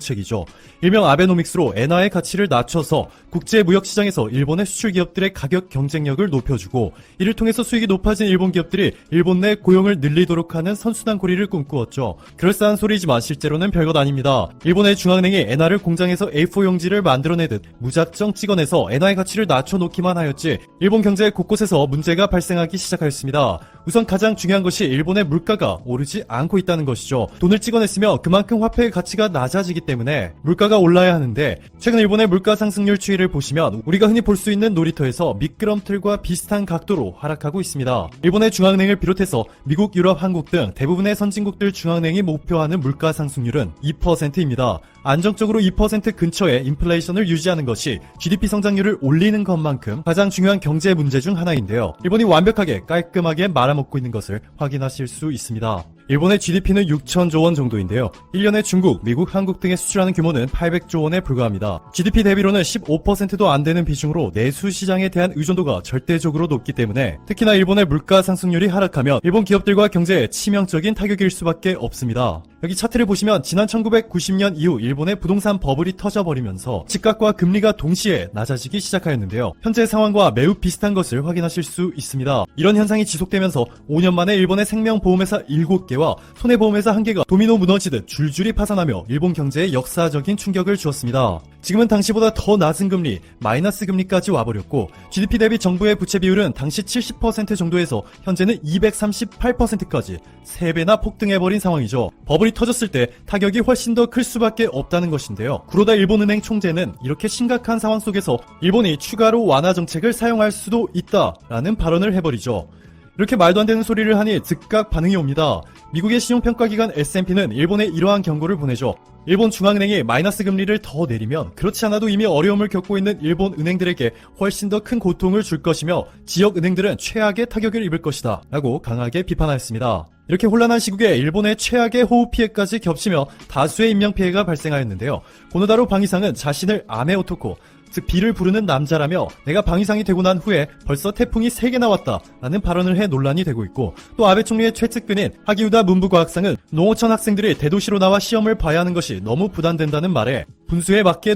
정책이죠. 일명 아베노믹스로 엔화의 가치를 낮춰서 국제무역시장에서 일본의 수출 기업들의 가격 경쟁력을 높여주고, 이를 통해서 수익이 높아진 일본 기업들이 일본 내 고용을 늘리도록 하는 선순환 고리를 꿈꾸었죠. 그럴싸한 소리지만 실제로는 별것 아닙니다. 일본의 중앙은행이 엔화를 공장에서 A4 용지를 만들어내듯 무작정 찍어내서 엔화의 가치를 낮춰놓기만 하였지, 일본 경제 곳곳에서 문제가 발생하기 시작하였습니다. 우선 가장 중요한 것이 일본의 물가가 오르지 않고 있다는 것이죠. 돈을 찍어냈으며 그만큼 화폐의 가치가 낮아지기 때문에 물가가 올라야 하는데, 최근 일본의 물가 상승률 추이를 보시면 우리가 흔히 볼 수 있는 놀이터에서 미끄럼틀과 비슷한 각도로 하락하고 있습니다. 일본의 중앙은행을 비롯해서 미국, 유럽, 한국 등 대부분의 선진국들 중앙은행이 목표하는 물가 상승률은 2%입니다. 안정적으로 2% 근처의 인플레이션을 유지하는 것이 GDP 성장률을 올리는 것만큼 가장 중요한 경제 문제 중 하나인데요. 일본이 완벽하게 깔끔하게 말아먹고 있는 것을 확인하실 수 있습니다. 일본의 GDP는 6천조 원 정도인데요. 1년에 중국, 미국, 한국 등에 수출하는 규모는 800조 원에 불과합니다. GDP 대비로는 15%도 안 되는 비중으로 내수 시장에 대한 의존도가 절대적으로 높기 때문에, 특히나 일본의 물가 상승률이 하락하면 일본 기업들과 경제에 치명적인 타격일 수밖에 없습니다. 여기 차트를 보시면 지난 1990년 이후 일본의 부동산 버블이 터져버리면서 집값과 금리가 동시에 낮아지기 시작하였는데요. 현재 상황과 매우 비슷한 것을 확인하실 수 있습니다. 이런 현상이 지속되면서 5년 만에 일본의 생명보험회사 7개와 손해보험회사 1개가 도미노 무너지듯 줄줄이 파산하며 일본 경제에 역사적인 충격을 주었습니다. 지금은 당시보다 더 낮은 금리, 마이너스 금리까지 와버렸고, GDP 대비 정부의 부채 비율은 당시 70% 정도에서 현재는 238%까지 3배나 폭등해버린 상황이죠. 버블이 터졌을 때 타격이 훨씬 더 클 수밖에 없다는 것인데요. 구로다 일본은행 총재는 이렇게 심각한 상황 속에서 일본이 추가로 완화 정책을 사용할 수도 있다라는 발언을 해버리죠. 이렇게 말도 안 되는 소리를 하니 즉각 반응이 옵니다. 미국의 신용평가기관 S&P는 일본에 이러한 경고를 보내죠. 일본 중앙은행이 마이너스 금리를 더 내리면 그렇지 않아도 이미 어려움을 겪고 있는 일본 은행들에게 훨씬 더 큰 고통을 줄 것이며, 지역 은행들은 최악의 타격을 입을 것이다 라고 강하게 비판하였습니다. 이렇게 혼란한 시국에 일본의 최악의 호우 피해까지 겹치며 다수의 인명피해가 발생하였는데요. 고노다로 방위상은 자신을 아메 오토코, 즉 비를 부르는 남자라며, 내가 방위상이 되고 난 후에 벌써 태풍이 3개나 왔다 라는 발언을 해 논란이 되고 있고, 또 아베 총리의 최측근인 하기우다 문부과학상은 농어촌 학생들이 대도시로 나와 시험을 봐야 하는 것이 너무 부담된다는 말에 분수에 맞게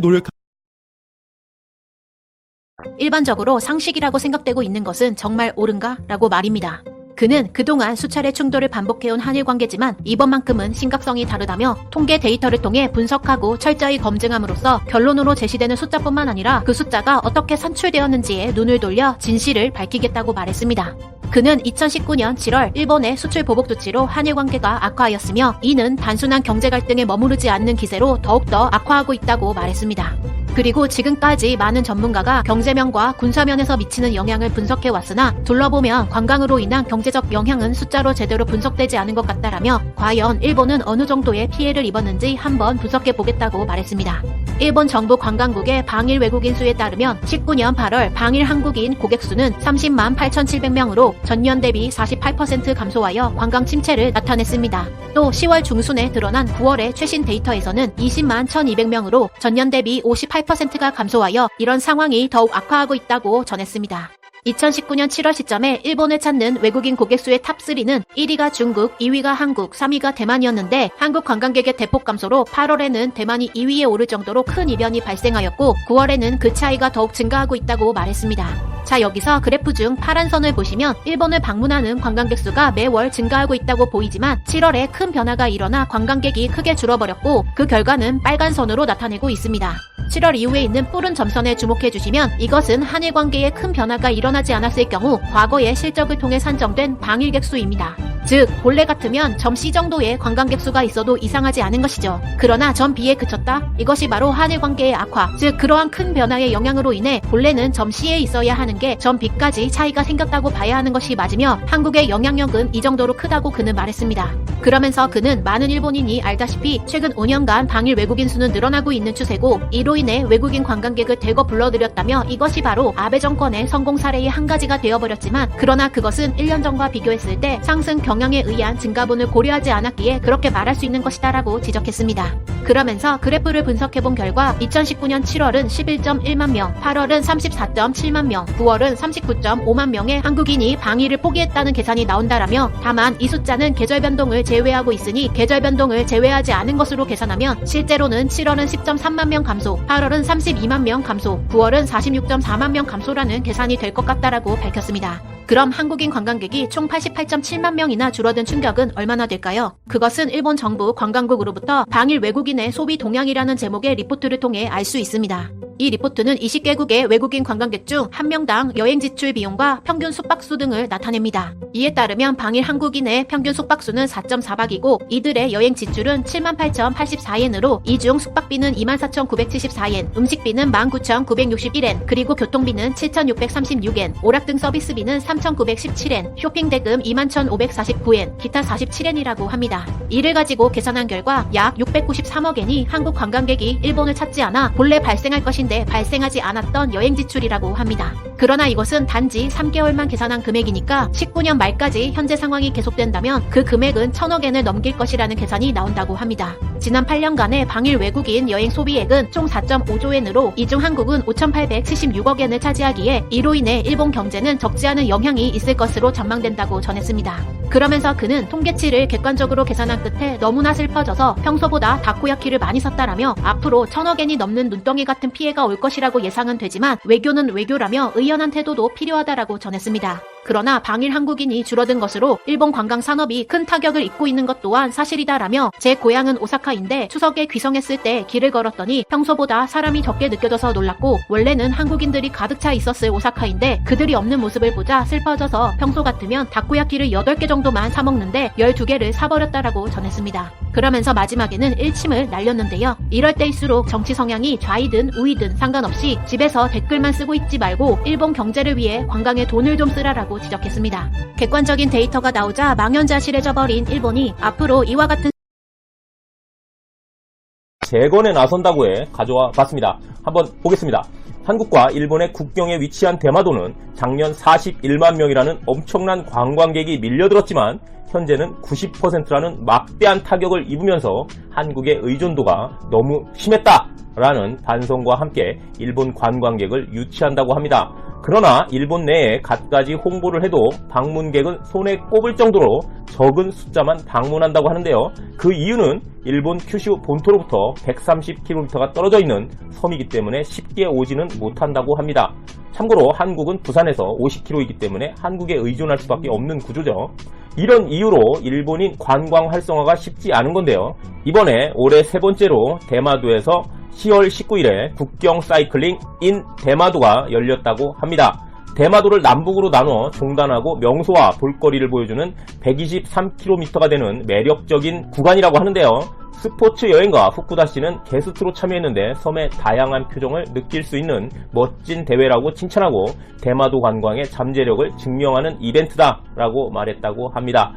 일반적으로 상식이라고 생각되고 있는 것은 정말 옳은가? 라고 말입니다. 그는 그동안 수차례 충돌을 반복해온 한일 관계지만 이번만큼은 심각성이 다르다며, 통계 데이터를 통해 분석하고 철저히 검증함으로써 결론으로 제시되는 숫자뿐만 아니라 그 숫자가 어떻게 산출되었는지에 눈을 돌려 진실을 밝히겠다고 말했습니다. 그는 2019년 7월 일본의 수출 보복 조치로 한일 관계가 악화하였으며, 이는 단순한 경제 갈등에 머무르지 않는 기세로 더욱더 악화하고 있다고 말했습니다. 그리고 지금까지 많은 전문가가 경제면과 군사면에서 미치는 영향을 분석해왔으나, 둘러보면 관광으로 인한 경제적 영향은 숫자로 제대로 분석되지 않은 것 같다라며, 과연 일본은 어느 정도의 피해를 입었는지 한번 분석해보겠다고 말했습니다. 일본 정부 관광국의 방일 외국인 수에 따르면 19년 8월 방일 한국인 고객 수는 30만 8,700명으로 전년 대비 48% 감소하여 관광 침체를 나타냈습니다. 또 10월 중순에 드러난 9월의 최신 데이터에서는 20만 1,200명으로 전년 대비 58%가 감소하여 이런 상황이 더욱 악화하고 있다고 전했습니다. 2019년 7월 시점에 일본을 찾는 외국인 고객 수의 탑3는 1위가 중국, 2위가 한국, 3위가 대만이었는데, 한국 관광객의 대폭 감소로 8월에는 대만이 2위에 오를 정도로 큰 이변이 발생하였고, 9월에는 그 차이가 더욱 증가하고 있다고 말했습니다. 자, 여기서 그래프 중 파란 선을 보시면 일본을 방문하는 관광객 수가 매월 증가하고 있다고 보이지만, 7월에 큰 변화가 일어나 관광객이 크게 줄어버렸고, 그 결과는 빨간 선으로 나타내고 있습니다. 7월 이후에 있는 푸른 점선에 주목해주시면, 이것은 한일 관계에 큰 변화가 일어나지 않았을 경우 과거의 실적을 통해 산정된 방일객 수입니다. 즉, 본래 같으면 점 C 정도의 관광객 수가 있어도 이상하지 않은 것이죠. 그러나 점 B에 그쳤다? 이것이 바로 한일 관계의 악화, 즉 그러한 큰 변화의 영향으로 인해 본래는 점 C에 있어야 하는 게 점 B까지 차이가 생겼다고 봐야 하는 것이 맞으며, 한국의 영향력은 이 정도로 크다고 그는 말했습니다. 그러면서 그는 많은 일본인이 알다시피 최근 5년간 방일 외국인 수는 늘어나고 있는 추세고, 이로 인해 외국인 관광객을 대거 불러들였다며, 이것이 바로 아베 정권의 성공 사례의 한 가지가 되어버렸지만, 그러나 그것은 1년 전과 비교했을 때 상승 경영에 의한 증가분을 고려하지 않았기에 그렇게 말할 수 있는 것이다라고 지적했습니다. 그러면서 그래프를 분석해본 결과 2019년 7월은 11.1만 명, 8월은 34.7만 명, 9월은 39.5만 명의 한국인이 방위를 포기했다는 계산이 나온다라며, 다만 이 숫자는 계절 변동을 제외하고 있으니 계절 변동을 제외하지 않은 것으로 계산하면 실제로는 7월은 10.3만 명 감소, 8월은 32만 명 감소, 9월은 46.4만 명 감소라는 계산이 될 것 같다라고 밝혔습니다. 그럼 한국인 관광객이 총 88.7만 명이나 줄어든 충격은 얼마나 될까요? 그것은 일본 정부 관광국으로부터 방일 외국인의 소비 동향이라는 제목의 리포트를 통해 알 수 있습니다. 이 리포트는 20개국의 외국인 관광객 중 한 명당 여행 지출 비용과 평균 숙박수 등을 나타냅니다. 이에 따르면 방일 한국인의 평균 숙박수는 4.4박이고 이들의 여행 지출은 78,084엔으로 이 중 숙박비는 24,974엔, 음식비는 19,961엔, 그리고 교통비는 7,636엔, 오락 등 서비스비는 3,917엔, 쇼핑 대금 21,549엔, 기타 47엔이라고 합니다. 이를 가지고 계산한 결과 약 693억엔이 한국 관광객이 일본을 찾지 않아 본래 발생할 것인데 발생하지 않았던 여행 지출이라고 합니다. 그러나 이것은 단지 3개월만 계산한 금액이니까 19년 말까지 현재 상황이 계속된다면 그 금액은 1,000억엔을 넘길 것이라는 계산이 나온다고 합니다. 지난 8년간의 방일 외국인 여행 소비액은 총 4.5조엔으로 이 중 한국은 5,876억엔을 차지하기에 이로 인해 일본 경제는 적지 않은 영향이 있을 것으로 전망된다고 전했습니다. 그러면서 그는 통계치를 객관적으로 계산한 끝에 너무나 슬퍼져서 평소보다 다코야키를 많이 샀다라며 앞으로 1,000억엔이 넘는 눈덩이 같은 피해가 올 것이라고 예상은 되지만 외교는 외교라며 의연한 태도도 필요하다라고 전했습니다. 그러나 방일 한국인이 줄어든 것으로 일본 관광 산업이 큰 타격을 입고 있는 것 또한 사실이다라며, 제 고향은 오사카인데 추석에 귀성했을 때 길을 걸었더니 평소보다 사람이 적게 느껴져서 놀랐고, 원래는 한국인들이 가득 차 있었을 오사카인데 그들이 없는 모습을 보자 슬퍼져서 평소 같으면 다코야키를 8개 정도만 사 먹는데 12개를 사버렸다라고 전했습니다. 그러면서 마지막에는 일침을 날렸는데요. 이럴 때일수록 정치 성향이 좌이든 우이든 상관없이 집에서 댓글만 쓰고 있지 말고 일본 경제를 위해 관광에 돈을 좀 쓰라라고 지적했습니다. 객관적인 데이터가 나오자 망연자실해져 버린 일본이 앞으로 이와 같은 재건에 나선다고 해 가져와 봤습니다. 한번 보겠습니다. 한국과 일본의 국경에 위치한 대마도는 작년 41만 명이라는 엄청난 관광객이 밀려들었지만 현재는 90%라는 막대한 타격을 입으면서 한국의 의존도가 너무 심했다라는 반성과 함께 일본 관광객을 유치한다고 합니다. 그러나 일본 내에 갖가지 홍보를 해도 방문객은 손에 꼽을 정도로 적은 숫자만 방문한다고 하는데요. 그 이유는 일본 큐슈 본토로부터 130km가 떨어져 있는 섬이기 때문에 쉽게 오지는 못한다고 합니다. 참고로 한국은 부산에서 50km이기 때문에 한국에 의존할 수밖에 없는 구조죠. 이런 이유로 일본인 관광 활성화가 쉽지 않은 건데요. 이번에 올해 세 번째로 대마도에서 10월 19일에 국경 사이클링 인 대마도가 열렸다고 합니다. 대마도를 남북으로 나눠 종단하고 명소와 볼거리를 보여주는 123km가 되는 매력적인 구간이라고 하는데요. 스포츠 여행가 후쿠다 씨는 게스트로 참여했는데 섬의 다양한 표정을 느낄 수 있는 멋진 대회라고 칭찬하고 대마도 관광의 잠재력을 증명하는 이벤트다라고 말했다고 합니다.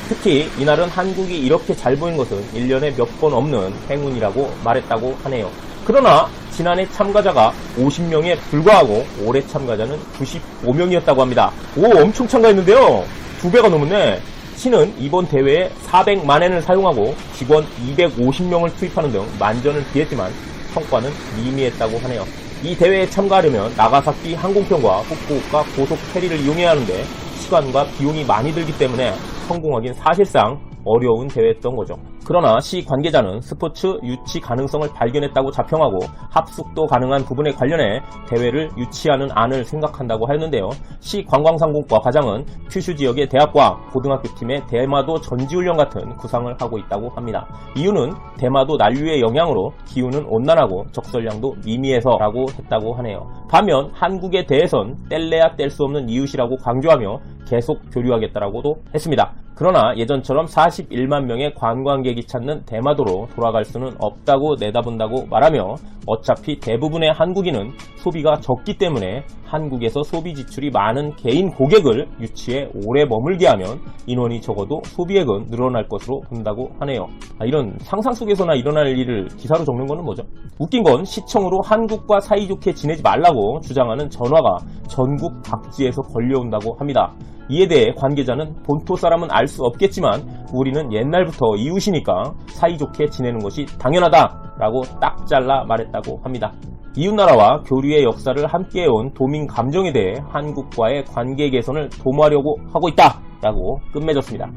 특히 이날은 한국이 이렇게 잘 보인 것은 1년에 몇 번 없는 행운이라고 말했다고 하네요. 그러나 지난해 참가자가 50명에 불과하고 올해 참가자는 95명이었다고 합니다. 오, 엄청 참가했는데요. 2배가 넘었네. 시는 이번 대회에 400만엔을 사용하고 직원 250명을 투입하는 등 만전을 기했지만 성과는 미미했다고 하네요. 이 대회에 참가하려면 나가사키 항공편과 후쿠오카 고속 페리를 이용해야 하는데 시간과 비용이 많이 들기 때문에 성공하긴 사실상 어려운 대회였던 거죠. 그러나 시 관계자는 스포츠 유치 가능성을 발견했다고 자평하고 합숙도 가능한 부분에 관련해 대회를 유치하는 안을 생각한다고 하였는데요. 시 관광상공과 과장은 큐슈 지역의 대학과 고등학교 팀의 대마도 전지훈련 같은 구상을 하고 있다고 합니다. 이유는 대마도 난류의 영향으로 기후는 온난하고 적설량도 미미해서라고 했다고 하네요. 반면 한국에 대해선 뗄래야 뗄 수 없는 이웃이라고 강조하며 계속 교류하겠다라고도 했습니다. 그러나 예전처럼 41만 명의 관광객이 찾는 대마도로 돌아갈 수는 없다고 내다본다고 말하며 어차피 대부분의 한국인은 소비가 적기 때문에 한국에서 소비 지출이 많은 개인 고객을 유치해 오래 머물게 하면 인원이 적어도 소비액은 늘어날 것으로 본다고 하네요. 이런 상상 속에서나 일어날 일을 기사로 적는 거는 뭐죠? 웃긴 건 시청으로 한국과 사이좋게 지내지 말라고 주장하는 전화가 전국 각지에서 걸려온다고 합니다. 이에 대해 관계자는 본토 사람은 알 수 없겠지만 우리는 옛날부터 이웃이니까 사이좋게 지내는 것이 당연하다라고 딱 잘라 말했다고 합니다. 이웃나라와 교류의 역사를 함께해온 도민 감정에 대해 한국과의 관계 개선을 도모하려고 하고 있다라고 끝맺었습니다.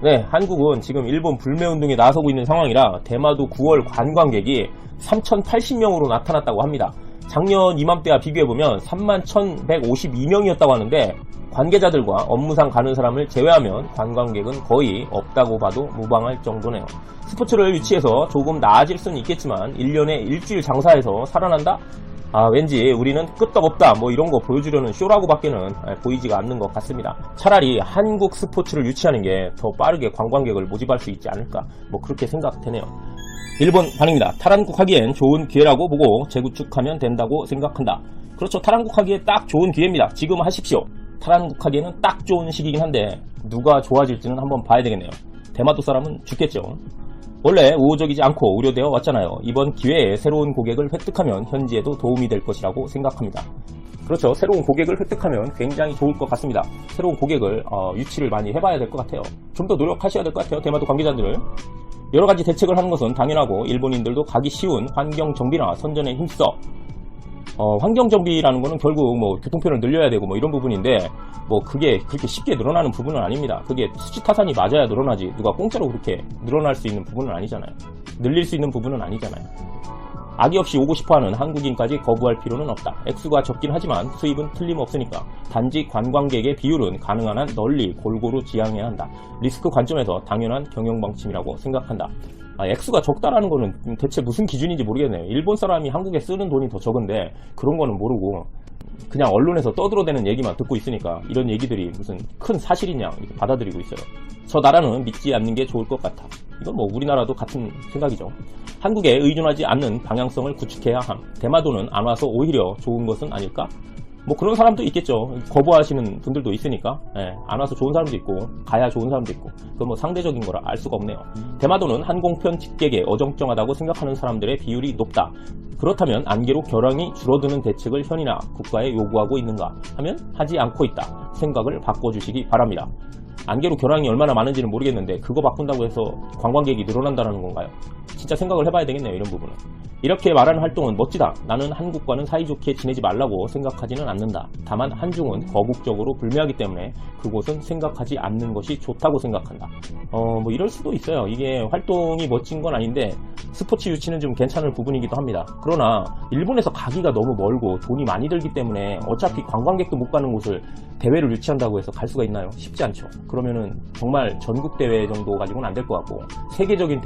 네, 한국은 지금 일본 불매운동에 나서고 있는 상황이라 대마도 9월 관광객이 3,080명으로 나타났다고 합니다. 작년 이맘때와 비교해보면 31,152명이었다고 하는데 관계자들과 업무상 가는 사람을 제외하면 관광객은 거의 없다고 봐도 무방할 정도네요. 스포츠를 유치해서 조금 나아질 수는 있겠지만 1년에 일주일 장사해서 살아난다? 왠지 우리는 끄떡없다 뭐 이런 거 보여주려는 쇼라고 밖에는 보이지가 않는 것 같습니다. 차라리 한국 스포츠를 유치하는 게 더 빠르게 관광객을 모집할 수 있지 않을까 뭐 그렇게 생각되네요. 일본 반응입니다. 탈한국하기엔 좋은 기회라고 보고 재구축하면 된다고 생각한다. 그렇죠. 탈한국하기에 딱 좋은 기회입니다. 지금 하십시오. 탈한국하기에는 딱 좋은 시기긴 한데 누가 좋아질지는 한번 봐야 되겠네요. 대마도 사람은 죽겠죠. 원래 우호적이지 않고 우려되어 왔잖아요. 이번 기회에 새로운 고객을 획득하면 현지에도 도움이 될 것이라고 생각합니다. 그렇죠. 새로운 고객을 획득하면 굉장히 좋을 것 같습니다. 새로운 고객을 유치를 많이 해봐야 될 것 같아요. 좀 더 노력하셔야 될 것 같아요. 대마도 관계자들을. 여러 가지 대책을 하는 것은 당연하고 일본인들도 가기 쉬운 환경 정비나 선전에 힘써. 환경 정비라는 거는 결국 뭐 교통편을 늘려야 되고 뭐 이런 부분인데 뭐 그게 그렇게 쉽게 늘어나는 부분은 아닙니다. 그게 수지타산이 맞아야 늘어나지 누가 공짜로 그렇게 늘어날 수 있는 부분은 아니잖아요. 늘릴 수 있는 부분은 아니잖아요. 악의 없이 오고 싶어하는 한국인까지 거부할 필요는 없다. 액수가 적긴 하지만 수입은 틀림없으니까 단지 관광객의 비율은 가능한 한 널리 골고루 지향해야 한다. 리스크 관점에서 당연한 경영방침이라고 생각한다. 액수가 적다라는 거는 대체 무슨 기준인지 모르겠네요. 일본 사람이 한국에 쓰는 돈이 더 적은데 그런 거는 모르고 그냥 언론에서 떠들어대는 얘기만 듣고 있으니까 이런 얘기들이 무슨 큰 사실이냐 이렇게 받아들이고 있어요. 저 나라는 믿지 않는 게 좋을 것 같아. 이건 뭐 우리나라도 같은 생각이죠. 한국에 의존하지 않는 방향성을 구축해야 함. 대마도는 안 와서 오히려 좋은 것은 아닐까? 뭐 그런 사람도 있겠죠. 거부하시는 분들도 있으니까. 안 와서 좋은 사람도 있고 가야 좋은 사람도 있고 그건 뭐 상대적인 거라 알 수가 없네요. 대마도는 항공편 직객에 어정쩡하다고 생각하는 사람들의 비율이 높다. 그렇다면 안개로 결항이 줄어드는 대책을 현이나 국가에 요구하고 있는가 하면 하지 않고 있다. 생각을 바꿔주시기 바랍니다. 안개로 결항이 얼마나 많은지는 모르겠는데 그거 바꾼다고 해서 관광객이 늘어난다는 건가요? 진짜 생각을 해봐야 되겠네요. 이런 부분은. 이렇게 말하는 활동은 멋지다. 나는 한국과는 사이좋게 지내지 말라고 생각하지는 않는다. 다만 한중은 거국적으로 불매하기 때문에 그곳은 생각하지 않는 것이 좋다고 생각한다. 뭐 이럴 수도 있어요. 이게 활동이 멋진 건 아닌데 스포츠 유치는 좀 괜찮을 부분이기도 합니다. 그러나 일본에서 가기가 너무 멀고 돈이 많이 들기 때문에 어차피 관광객도 못 가는 곳을 대회를 유치한다고 해서 갈 수가 있나요? 쉽지 않죠. 그러면은 정말 전국 대회 정도 가지고는 안 될 것 같고 세계적인